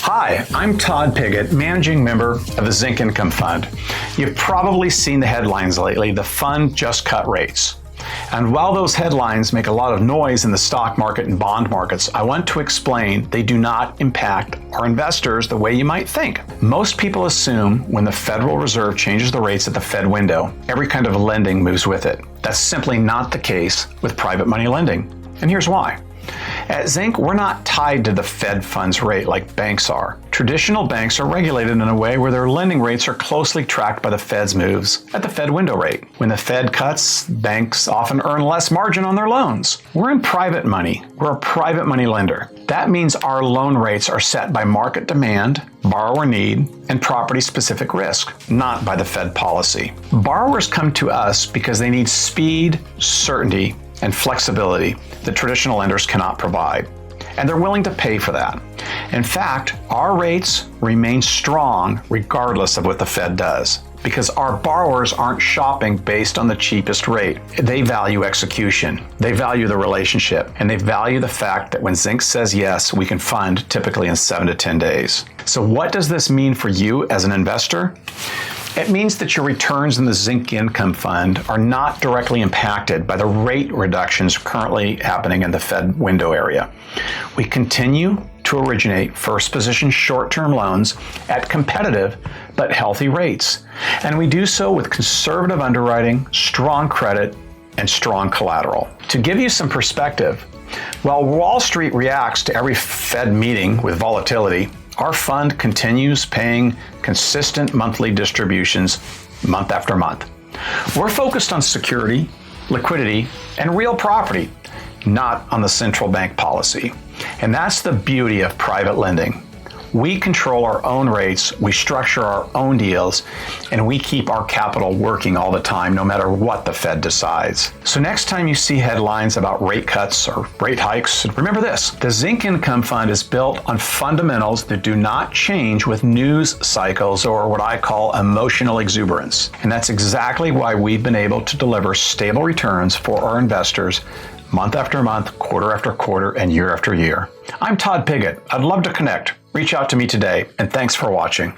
Hi, I'm Todd Piggott, Managing Member of the ZINC Income Fund. You've probably seen the headlines lately. The fund just cut rates. And while those headlines make a lot of noise in the stock market and bond markets, I want to explain they do not impact our investors the way you might think. Most people assume when the Federal Reserve changes the rates at the Fed window, every kind of lending moves with it. That's simply not the case with private money lending. And here's why. At ZINC, we're not tied to the Fed funds rate like banks are. Traditional banks are regulated in a way where their lending rates are closely tracked by the Fed's moves at the Fed window rate. When the Fed cuts, banks often earn less margin on their loans. We're in private money. We're a private money lender. That means our loan rates are set by market demand, borrower need, and property-specific risk, not by the Fed policy. Borrowers come to us because they need speed, certainty, and flexibility that traditional lenders cannot provide. And they're willing to pay for that. In fact, our rates remain strong regardless of what the Fed does, because our borrowers aren't shopping based on the cheapest rate. They value execution, they value the relationship, and they value the fact that when ZINC says yes, we can fund typically in 7 to 10 days. So what does this mean for you as an investor? It means that your returns in the ZINC Income Fund are not directly impacted by the rate reductions currently happening in the Fed window area. We continue to originate first position short-term loans at competitive but healthy rates. And we do so with conservative underwriting, strong credit, and strong collateral. To give you some perspective, while Wall Street reacts to every Fed meeting with volatility, our fund continues paying consistent monthly distributions month after month. We're focused on security, liquidity, and real property, not on the central bank policy. And that's the beauty of private lending. We control our own rates, we structure our own deals, and we keep our capital working all the time, no matter what the Fed decides. So next time you see headlines about rate cuts or rate hikes, remember this: the ZINC Income Fund is built on fundamentals that do not change with news cycles or what I call emotional exuberance. And that's exactly why we've been able to deliver stable returns for our investors month after month, quarter after quarter, and year after year. I'm Todd Piggott. I'd love to connect. Reach out to me today, and thanks for watching.